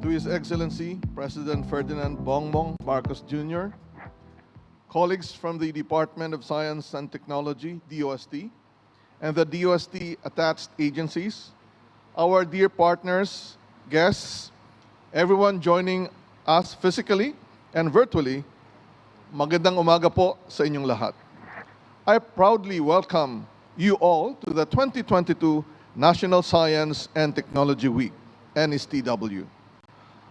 to His Excellency President Ferdinand Marcos Jr., colleagues from the Department of Science and Technology, DOST, and the DOST attached agencies, our dear partners, guests, everyone joining us physically and virtually, magandang umaga po sa inyong lahat. I proudly welcome you all to the 2022 National Science and Technology Week, NSTW.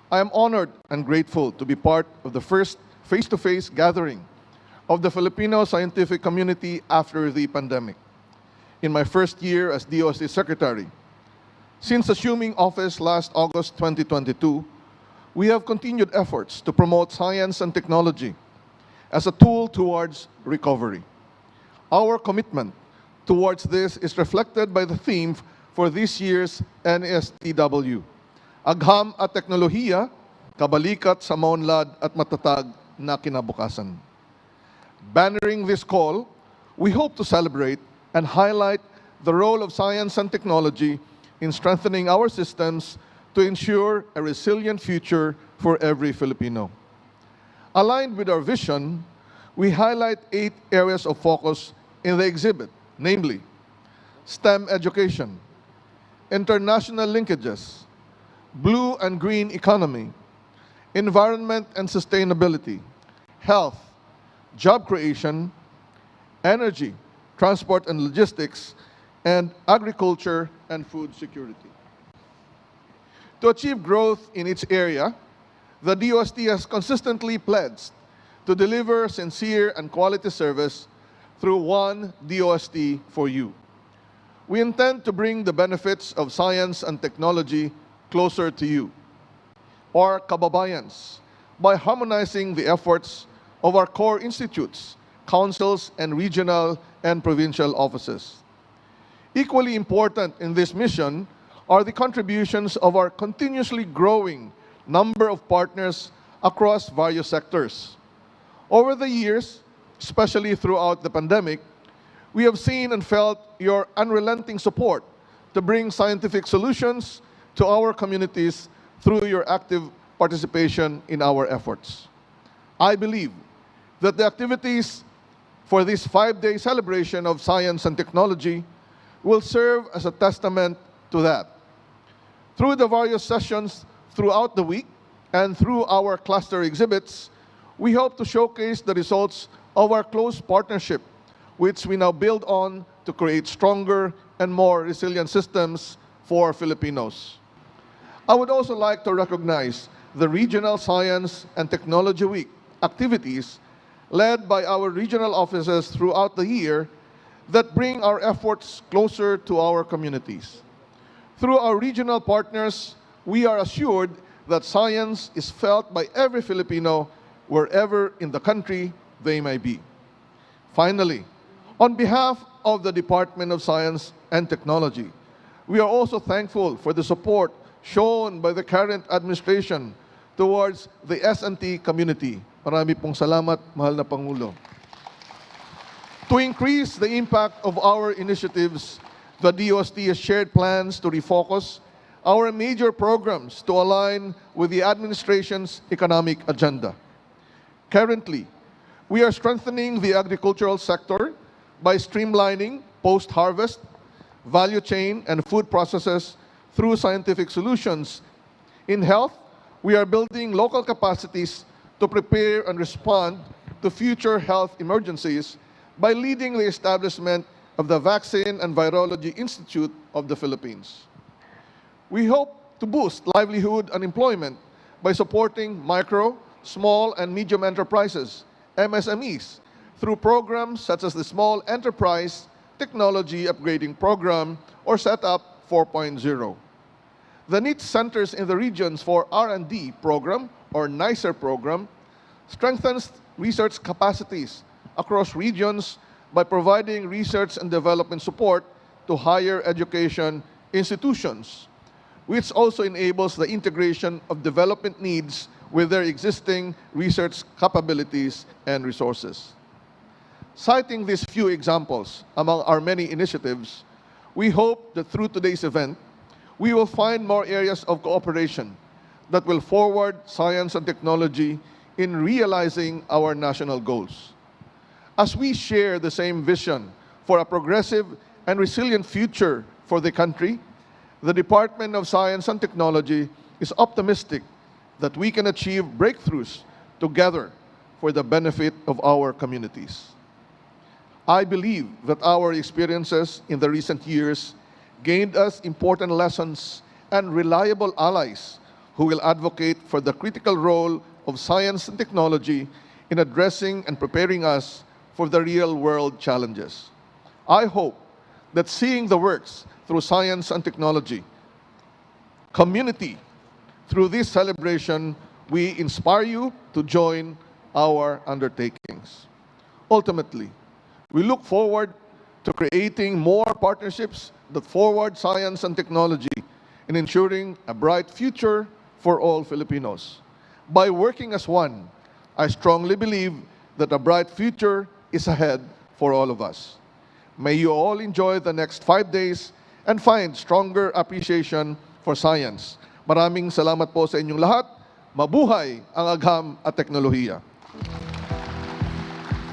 I am honored and grateful to be part of the first face-to-face gathering of the Filipino scientific community after the pandemic, in my first year as DOST Secretary. Since assuming office last August 2022, we have continued efforts to promote science and technology as a tool towards recovery. Our commitment towards this is reflected by the theme for this year's NSTW, Agham at Teknolohiya, Kabalikat sa Maunlad at Matatag na Kinabukasan. Bannering this call, we hope to celebrate and highlight the role of science and technology in strengthening our systems to ensure a resilient future for every Filipino. Aligned with our vision, we highlight 8 areas of focus in the exhibit, namely STEM education, international linkages, blue and green economy, environment and sustainability, health, job creation, energy, transport and logistics, and agriculture and food security. To achieve growth in each area, the DOST has consistently pledged to deliver sincere and quality service through one DOST for you. We intend to bring the benefits of science and technology closer to you, our kababayans, by harmonizing the efforts of our core institutes, councils, and regional and provincial offices. Equally important in this mission are the contributions of our continuously growing number of partners across various sectors. Over the years, especially throughout the pandemic, we have seen and felt your unrelenting support to bring scientific solutions to our communities through your active participation in our efforts. I believe that the activities for this 5-day celebration of science and technology will serve as a testament to that. Through the various sessions throughout the week and through our cluster exhibits, we hope to showcase the results of our close partnership, which we now build on to create stronger and more resilient systems for Filipinos. I would also like to recognize the Regional Science and Technology Week activities led by our regional offices throughout the year that bring our efforts closer to our communities. Through our regional partners, we are assured that science is felt by every Filipino wherever in the country they may be. Finally, on behalf of the Department of Science and Technology, we are also thankful for the support shown by the current administration towards the S&T community. Marami pong salamat, mahal na Pangulo. To increase the impact of our initiatives, the DOST has shared plans to refocus our major programs to align with the administration's economic agenda. Currently, we are strengthening the agricultural sector by streamlining post-harvest, value chain, and food processes through scientific solutions. In health, we are building local capacities to prepare and respond to future health emergencies by leading the establishment of the Vaccine and Virology Institute of the Philippines. We hope to boost livelihood and employment by supporting micro, small, and medium enterprises, MSMEs, through programs such as the Small Enterprise Technology Upgrading Program or Setup 4.0. The NEET Centers in the Regions for R&D program, or NICER program, strengthens research capacities across regions by providing research and development support to higher education institutions, which also enables the integration of development needs with their existing research capabilities and resources. Citing these few examples among our many initiatives, we hope that through today's event, we will find more areas of cooperation that will forward science and technology in realizing our national goals. As we share the same vision for a progressive and resilient future for the country, the Department of Science and Technology is optimistic that we can achieve breakthroughs together for the benefit of our communities. I believe that our experiences in the recent years gained us important lessons and reliable allies who will advocate for the critical role of science and technology in addressing and preparing us for the real-world challenges. I hope that seeing the works through science and technology, community, through this celebration, we inspire you to join our undertakings. Ultimately, we look forward to creating more partnerships that forward science and technology in ensuring a bright future for all Filipinos. By working as one, I strongly believe that a bright future is ahead for all of us. May you all enjoy the next 5 days and find stronger appreciation for science. Maraming salamat po sa inyong lahat. Mabuhay ang Agham at Teknolohiya.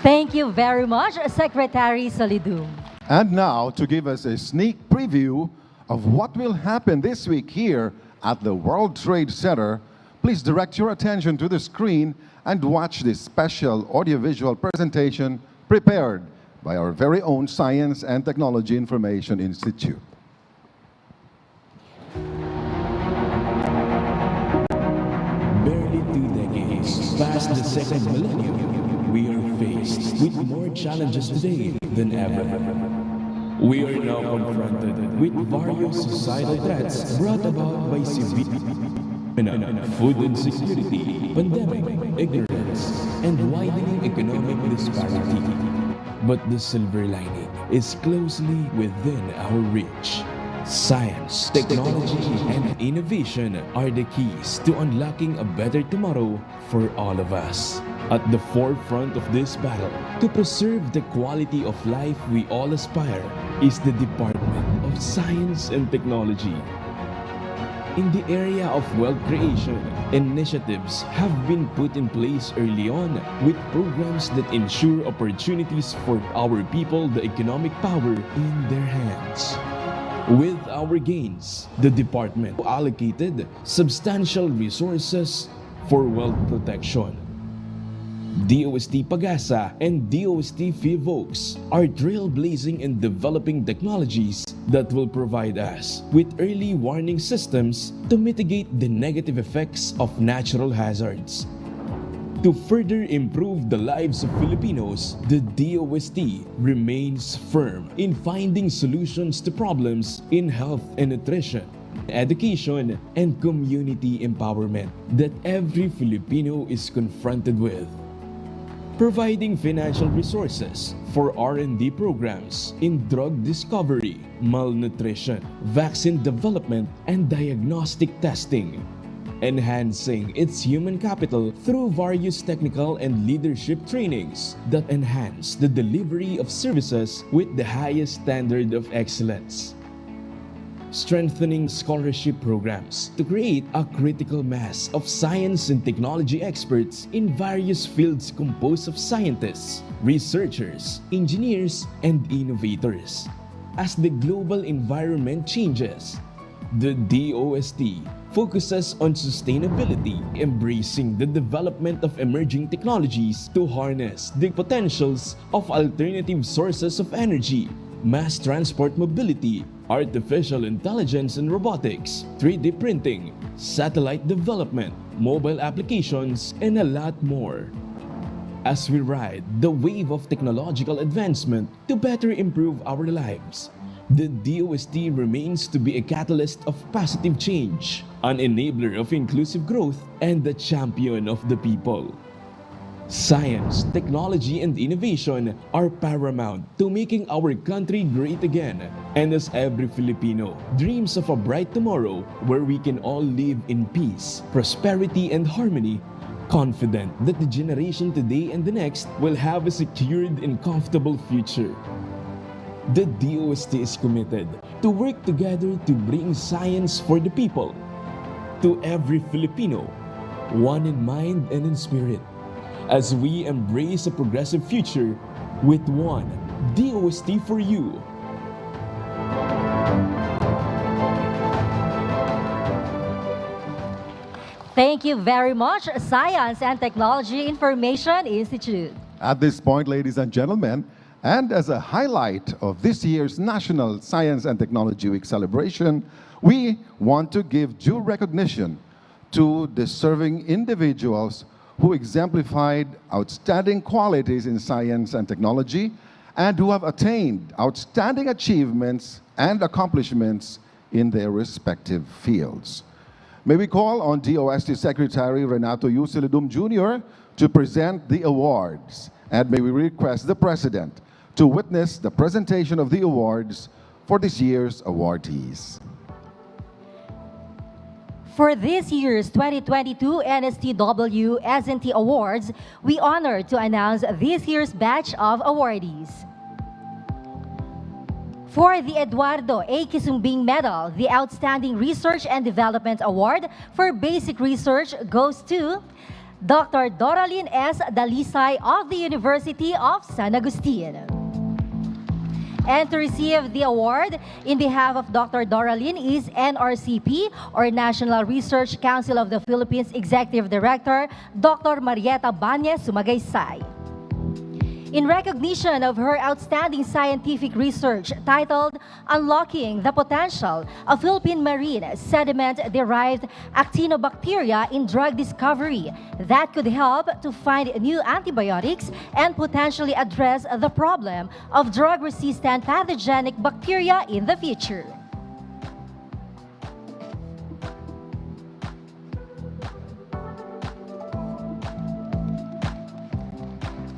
Thank you very much, Secretary Solidum. And now, to give us a sneak preview of what will happen this week here at the World Trade Center, please direct your attention to the screen and watch this special audiovisual presentation prepared by our very own Science and Technology Information Institute. Barely 2 decades past the second millennium, we are faced with more challenges today than ever. We are now confronted with various societal threats brought about by severe food insecurity, pandemic, ignorance, and widening economic disparity. But the silver lining is closely within our reach. Science, technology, and innovation are the keys to unlocking a better tomorrow for all of us. At the forefront of this battle, to preserve the quality of life we all aspire, is the Department of Science and Technology. In the area of wealth creation, initiatives have been put in place early on with programs that ensure opportunities for our people the economic power in their hands. With our gains, the department allocated substantial resources for wealth protection. DOST Pag-asa and DOST FIVOX are trailblazing in developing technologies that will provide us with early warning systems to mitigate the negative effects of natural hazards. To further improve the lives of Filipinos, the DOST remains firm in finding solutions to problems in health and nutrition, education, and community empowerment that every Filipino is confronted with. Providing financial resources for R&D programs in drug discovery, malnutrition, vaccine development, and diagnostic testing. Enhancing its human capital through various technical and leadership trainings that enhance the delivery of services with the highest standard of excellence. Strengthening scholarship programs to create a critical mass of science and technology experts in various fields composed of scientists, researchers, engineers, and innovators. As the global environment changes, the DOST focuses on sustainability, embracing the development of emerging technologies to harness the potentials of alternative sources of energy, mass transport mobility, artificial intelligence and robotics, 3D printing, satellite development, mobile applications, and a lot more. As we ride the wave of technological advancement to better improve our lives, the DOST remains to be a catalyst of positive change, an enabler of inclusive growth, and the champion of the people. Science, technology, and innovation are paramount to making our country great again. And as every Filipino dreams of a bright tomorrow where we can all live in peace, prosperity, and harmony, confident that the generation today and the next will have a secured and comfortable future. The DOST is committed to work together to bring science for the people, to every Filipino, one in mind and in spirit, as we embrace a progressive future with one DOST for you. Thank you very much, Science and Technology Information Institute. At this point, ladies and gentlemen, and as a highlight of this year's National Science and Technology Week celebration, we want to give due recognition to deserving individuals who exemplified outstanding qualities in science and technology and who have attained outstanding achievements and accomplishments in their respective fields. May we call on DOST Secretary Renato U. Silidum Jr. to present the awards, and may we request the President to witness the presentation of the awards for this year's awardees. For this year's 2022 NSTW S&T Awards, we honor to announce this year's batch of awardees. For the Eduardo A. Kisumbing Medal, the Outstanding Research and Development Award for Basic Research goes to Dr. Doralyn S. Dalisay of the University of San Agustin. And to receive the award in behalf of Dr. Doralyn is NRCP, or National Research Council of the Philippines Executive Director, Dr. Marieta Banez Sumagaysay. In recognition of her outstanding scientific research titled Unlocking the Potential of Philippine Marine Sediment-Derived Actinobacteria in Drug Discovery that could help to find new antibiotics and potentially address the problem of drug-resistant pathogenic bacteria in the future.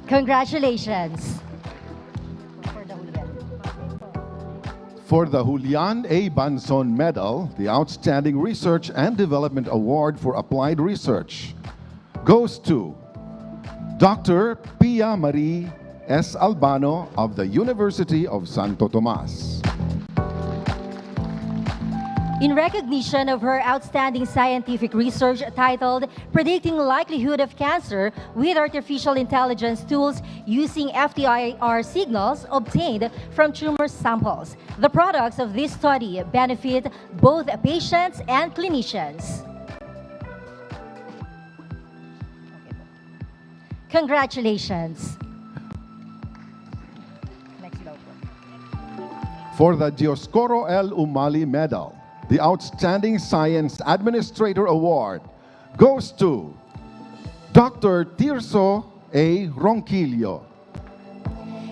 Congratulations. For the Julian A. Banson Medal, the Outstanding Research and Development Award for Applied Research goes to Dr. Pia Marie S. Albano of the University of Santo Tomas. In recognition of her outstanding scientific research titled Predicting Likelihood of Cancer with Artificial Intelligence Tools Using FTIR Signals Obtained from Tumor Samples. The products of this study benefit both patients and clinicians. Congratulations. For the Dioscoro L. Umali Medal, the Outstanding Science Administrator Award goes to Dr. Tirso A. Ronquillo.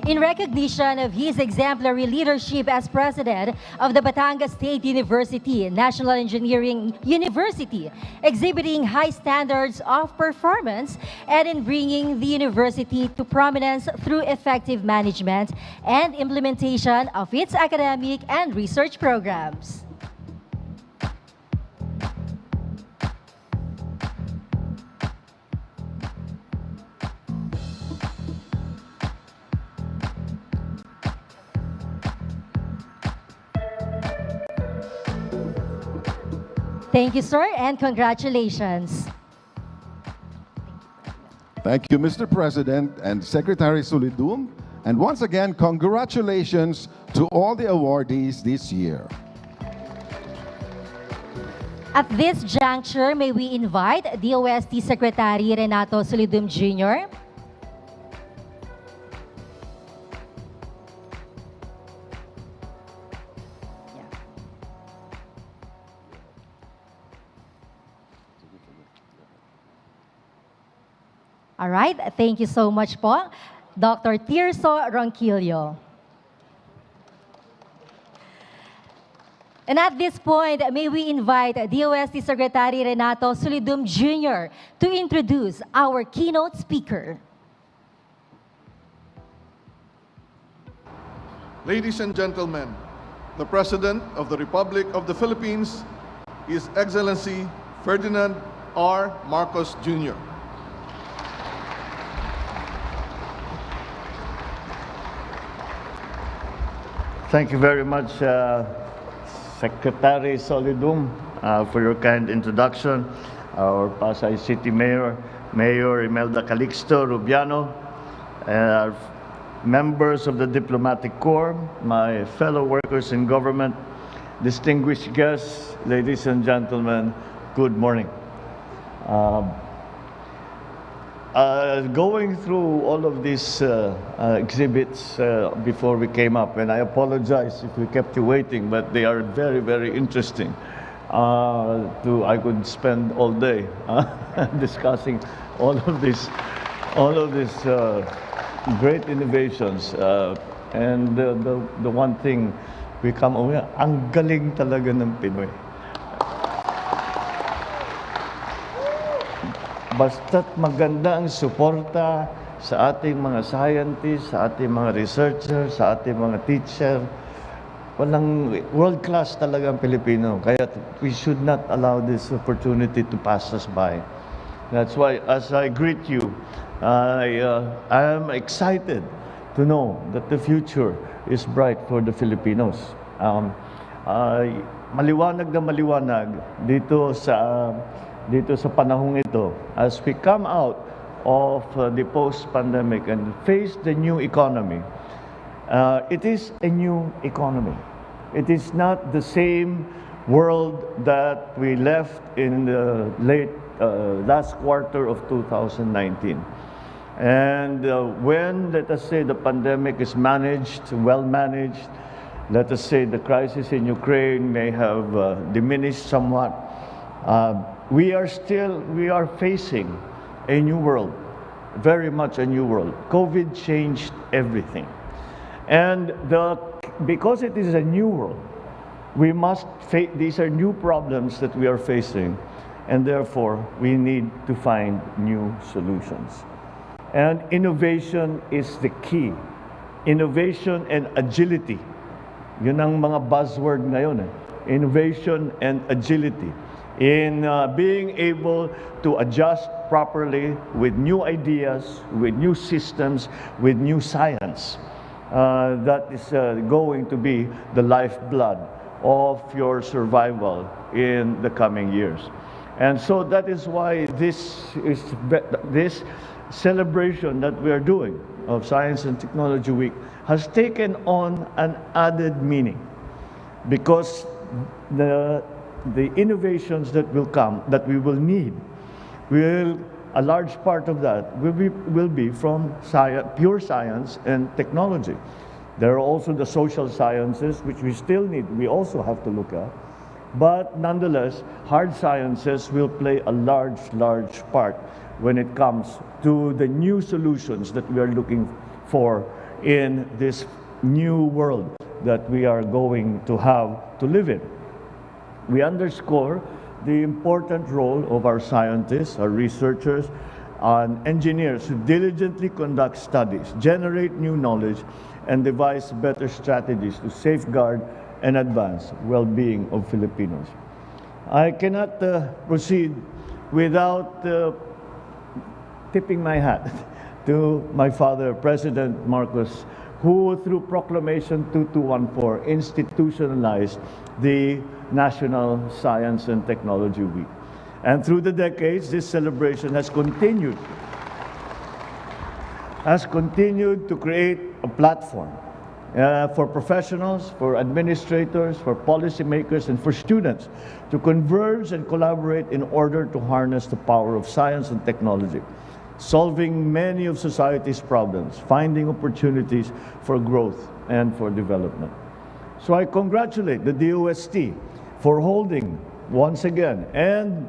In recognition of his exemplary leadership as president of the Batangas State University, National Engineering University, exhibiting high standards of performance and in bringing the university to prominence through effective management and implementation of its academic and research programs. Thank you, sir, and congratulations. Thank you, Mr. President and Secretary Solidum. And once again, congratulations to all the awardees this year. At this juncture, may we invite DOST Secretary Renato Solidum Jr. All right, thank you so much po, Dr. Tirso Ronquillo. And at this point, may we invite DOST Secretary Renato Solidum Jr. to introduce our keynote speaker. Ladies and gentlemen, the President of the Republic of the Philippines, His Excellency Ferdinand R. Marcos Jr. Thank you very much, Secretary Solidum, for your kind introduction, our Pasay City Mayor, Mayor Imelda Calixto Rubiano, and our members of the Diplomatic Corps, my fellow workers in government, distinguished guests, ladies and gentlemen, good morning. Going through all of these exhibits before we came up, and I apologize if we kept you waiting, but they are very, very interesting. I could spend all day discussing all of these great innovations. And the one thing we come away, ang galing talaga ng Pinoy. Basta't maganda ang suporta sa ating mga scientists, sa ating mga researchers, sa ating mga teacher, walang world-class talaga ang Pilipino. Kaya we should not allow this opportunity to pass us by. That's why, as I greet you, I am excited to know that the future is bright for the Filipinos. Maliwanag na maliwanag dito sa panahong ito, as we come out of the post-pandemic and face the new economy. It is a new economy. It is not the same world that we left in the last quarter of 2019. And when, let us say, the pandemic is managed, well managed, let us say the crisis in Ukraine may have diminished somewhat, we are facing a new world, very much a new world. COVID changed everything. And because it is a new world, we must face, these are new problems that we are facing, and therefore we need to find new solutions. And innovation is the key. Innovation and agility. Yun ang mga buzzword ngayon. Innovation and agility. In being able to adjust properly with new ideas, with new systems, with new science. That is going to be the lifeblood of your survival in the coming years. And so that is why this celebration that we are doing of Science and Technology Week has taken on an added meaning, because the innovations that will come, that we will need, a large part of that will be from pure science and technology. There are also the social sciences, which we still need, we also have to look at. But nonetheless, hard sciences will play a large part when it comes to the new solutions that we are looking for in this new world that we are going to have to live in. We underscore the important role of our scientists, our researchers, and engineers who diligently conduct studies, generate new knowledge, and devise better strategies to safeguard and advance well-being of Filipinos. I cannot proceed without tipping my hat to my father, President Marcos, who through Proclamation 2214 institutionalized the National Science and Technology Week. And through the decades, this celebration has continued to create a platform for professionals, for administrators, for policymakers, and for students to converge and collaborate in order to harness the power of science and technology, solving many of society's problems, finding opportunities for growth and for development. So I congratulate the DOST for holding once again and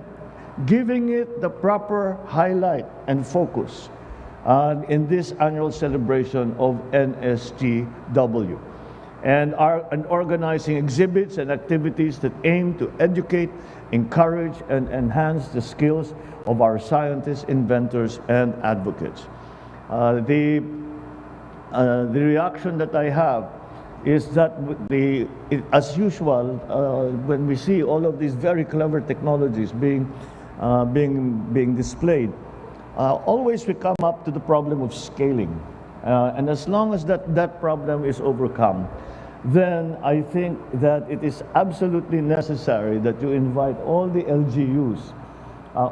giving it the proper highlight and focus in this annual celebration of NSTW, and organizing exhibits and activities that aim to educate, encourage, and enhance the skills of our scientists, inventors, and advocates. The reaction that I have is that as usual, when we see all of these very clever technologies being displayed, always we come up to the problem of scaling. And as long as that problem is overcome, then I think that it is absolutely necessary that you invite all the LGUs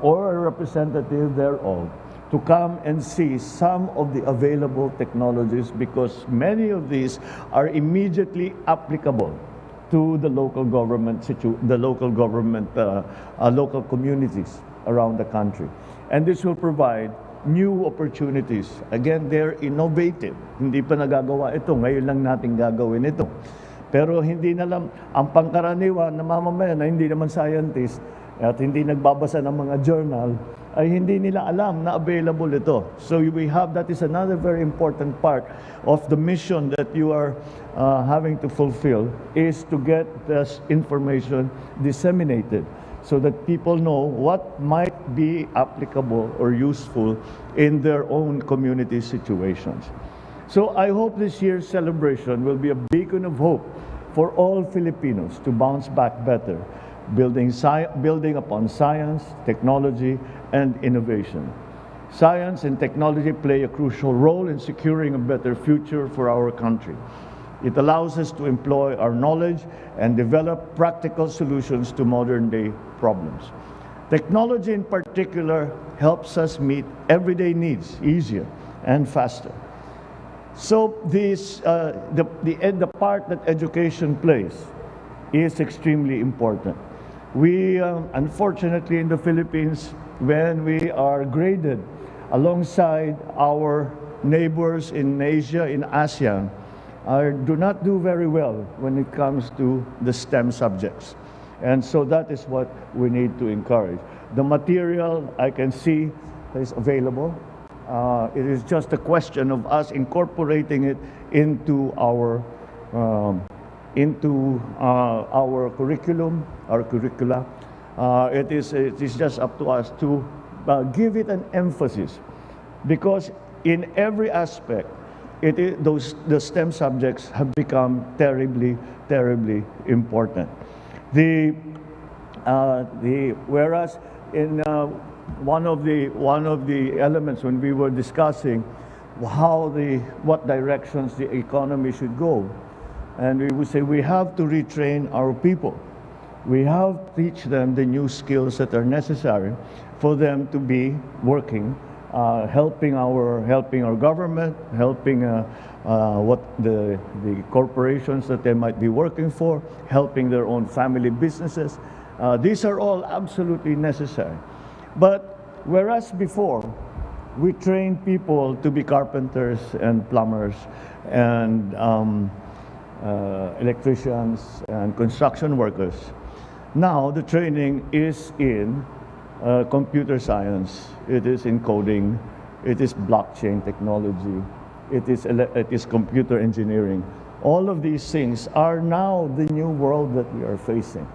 or a representative thereof to come and see some of the available technologies, because many of these are immediately applicable to the local government, local communities around the country. And this will provide new opportunities. Again, they're innovative. Hindi pa nagagawa ito. Ngayon lang natin gagawin ito. Pero hindi na lang, ang pangkaraniwan na mamamayan na hindi naman scientist at hindi nagbabasa ng mga journal, ay hindi nila alam na available ito. So we have, that is another very important part of the mission that you are having to fulfill, is to get this information disseminated so that people know what might be applicable or useful in their own community situations. So I hope this year's celebration will be a beacon of hope for all Filipinos to bounce back better, building upon science, technology, and innovation. Science and technology play a crucial role in securing a better future for our country. It allows us to employ our knowledge and develop practical solutions to modern-day problems. Technology in particular helps us meet everyday needs easier and faster. So the part that education plays is extremely important. We, unfortunately, in the Philippines, when we are graded alongside our neighbors in Asia, in ASEAN, do not do very well when it comes to the STEM subjects. And so that is what we need to encourage. The material, I can see, is available. It is just a question of us incorporating it into our curriculum, our curricula. It is just up to us to give it an emphasis, because in every aspect, the STEM subjects have become terribly, terribly important. Whereas in one of the elements when we were discussing what directions the economy should go, and we would say we have to retrain our people. We have to teach them the new skills that are necessary for them to be working, helping our government, helping the corporations that they might be working for, helping their own family businesses. These are all absolutely necessary. But whereas before, we trained people to be carpenters and plumbers and electricians and construction workers, now the training is in computer science, it is in coding, it is blockchain technology, it is computer engineering. All of these things are now the new world that we are facing.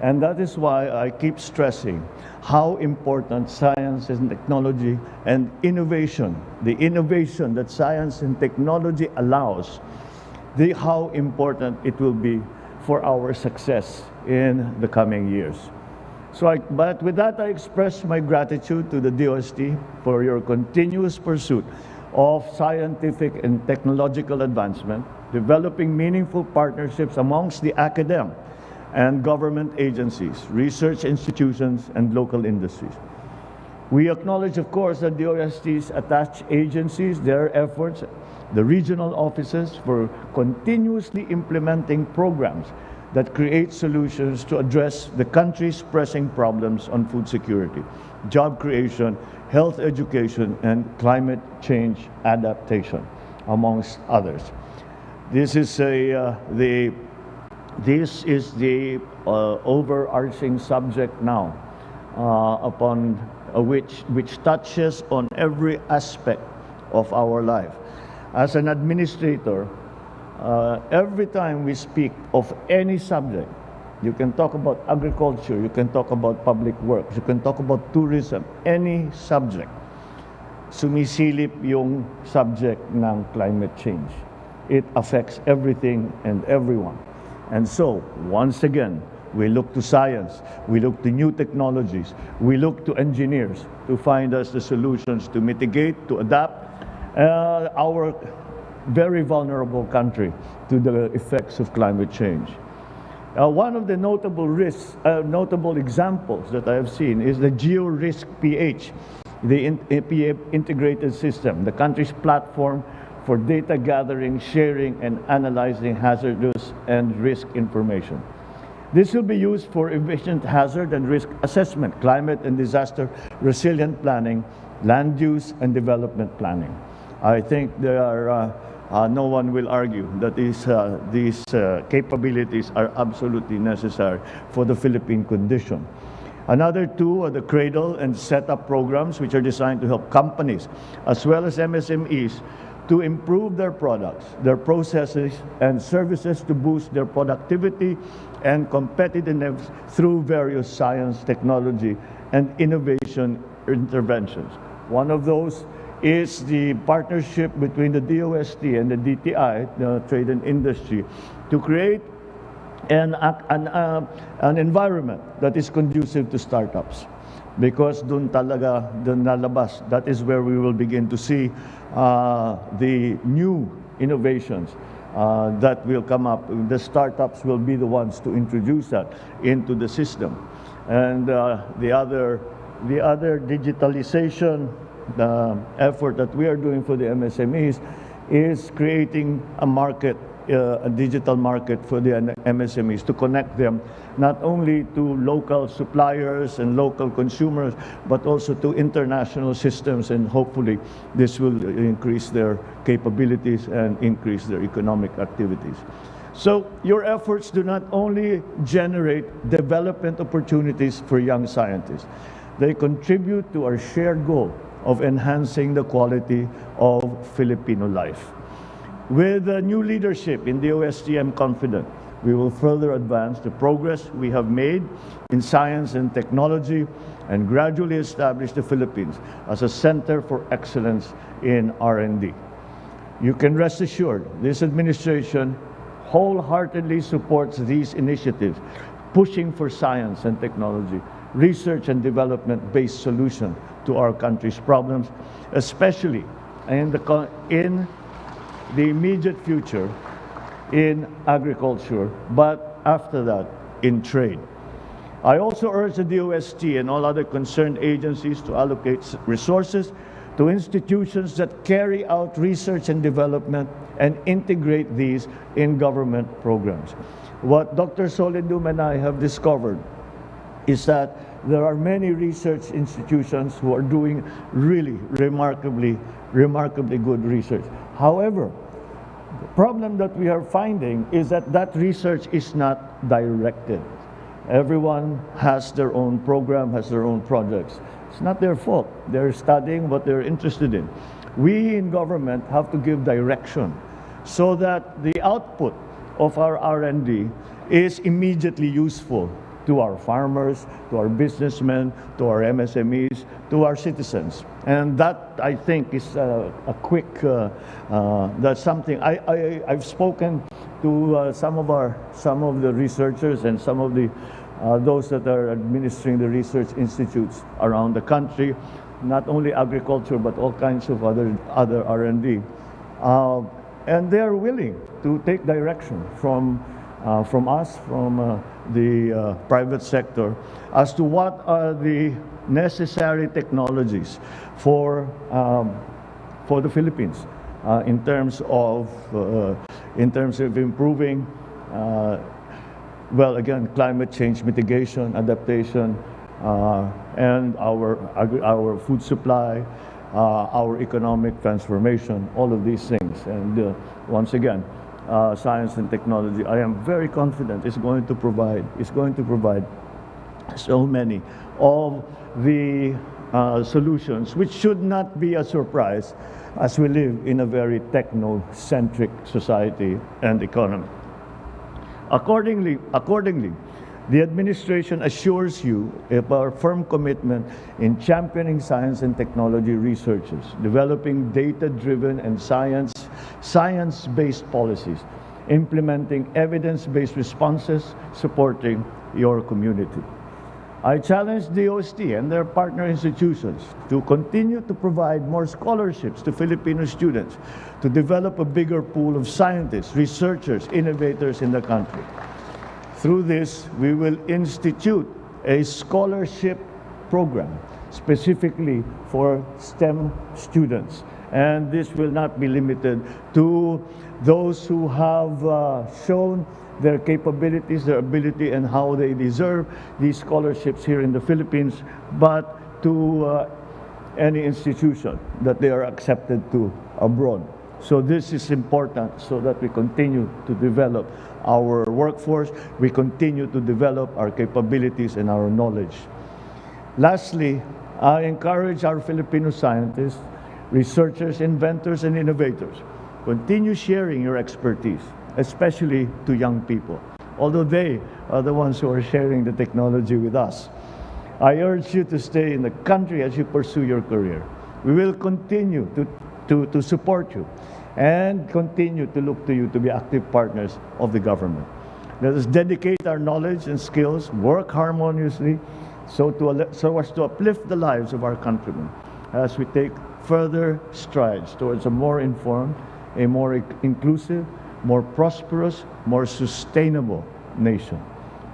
And that is why I keep stressing how important science and technology and innovation, the innovation that science and technology allows, how important it will be for our success in the coming years. But with that, I express my gratitude to the DOST for your continuous pursuit of scientific and technological advancement, developing meaningful partnerships amongst the academic and government agencies, research institutions, and local industries. We acknowledge, of course, that DOST's attached agencies, their efforts, the regional offices for continuously implementing programs that create solutions to address the country's pressing problems on food security, job creation, health education, and climate change adaptation, amongst others. This is the overarching subject now, upon which touches on every aspect of our life. As an administrator, every time we speak of any subject, you can talk about agriculture, you can talk about public works, you can talk about tourism, any subject, sumisilip yung subject ng climate change. It affects everything and everyone. And so, once again, we look to science, we look to new technologies, we look to engineers to find us the solutions to mitigate, to adapt our very vulnerable country to the effects of climate change. One of the notable examples that I have seen is the GeoRisk PH, the integrated system, the country's platform for data gathering, sharing, and analyzing hazardous and risk information. This will be used for efficient hazard and risk assessment, climate and disaster resilient planning, land use and development planning. I think there are no one will argue that these capabilities are absolutely necessary for the Philippine condition. Another two are the cradle and setup programs, which are designed to help companies as well as MSMEs to improve their products, their processes, and services to boost their productivity and competitiveness through various science, technology, and innovation interventions. One of those is the partnership between the DOST and the DTI, the Trade and Industry, to create an environment that is conducive to startups. Because dun nalabas, that is where we will begin to see the new innovations that will come up. The startups will be the ones to introduce that into the system. And the other digitalization effort that we are doing for the MSMEs is creating a market, a digital market for the MSMEs to connect them not only to local suppliers and local consumers, but also to international systems, and hopefully this will increase their capabilities and increase their economic activities. So your efforts do not only generate development opportunities for young scientists, they contribute to our shared goal of enhancing the quality of Filipino life. With new leadership in the DOST, I'm confident we will further advance the progress we have made in science and technology and gradually establish the Philippines as a center for excellence in R&D. You can rest assured this administration wholeheartedly supports these initiatives, pushing for science and technology, research and development-based solution to our country's problems, especially in the immediate future in agriculture, but after that, in trade. I also urge the DOST and all other concerned agencies to allocate resources to institutions that carry out research and development and integrate these in government programs. What Dr. Solidum and I have discovered is that there are many research institutions who are doing really remarkably good research. However, the problem that we are finding is that research is not directed. Everyone has their own program, has their own projects. It's not their fault. They're studying what they're interested in. We in government have to give direction so that the output of our R&D is immediately useful to our farmers, to our businessmen, to our MSMEs, to our citizens. And that, I think, is that's something. I've spoken to some of the researchers and some of the those that are administering the research institutes around the country, not only agriculture, but all kinds of other R&D. And they are willing to take direction from us, from the private sector, as to what are the necessary technologies for the Philippines in terms of improving, well, again, climate change mitigation, adaptation, and our food supply, our economic transformation, all of these things. And once again, science and technology, I am very confident is going to provide so many of the solutions, which should not be a surprise as we live in a very techno-centric society and economy. Accordingly, the administration assures you of our firm commitment in championing science and technology researches, developing data-driven and science-based policies, implementing evidence-based responses, supporting your community. I challenge DOST and their partner institutions to continue to provide more scholarships to Filipino students to develop a bigger pool of scientists, researchers, innovators in the country. Through this, we will institute a scholarship program specifically for STEM students. And this will not be limited to those who have shown their capabilities, their ability, and how they deserve these scholarships here in the Philippines, but to any institution that they are accepted to abroad. So this is important so that we continue to develop our workforce, we continue to develop our capabilities and our knowledge. Lastly, I encourage our Filipino scientists, researchers, inventors, and innovators, continue sharing your expertise, especially to young people, although they are the ones who are sharing the technology with us. I urge you to stay in the country as you pursue your career. We will continue to support you and continue to look to you to be active partners of the government. Let us dedicate our knowledge and skills, work harmoniously, so as to uplift the lives of our countrymen as we take further strides towards a more informed, a more inclusive, more prosperous, more sustainable nation.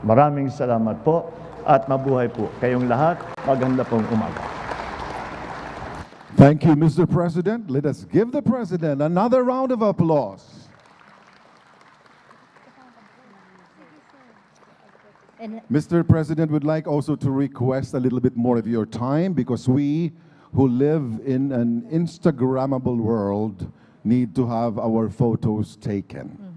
Maraming salamat po at mabuhay po kayong lahat. Maganda pong umaga. Thank you, Mr. President. Let us give the President another round of applause. Mr. President would like also to request a little bit more of your time because we who live in an Instagrammable world need to have our photos taken.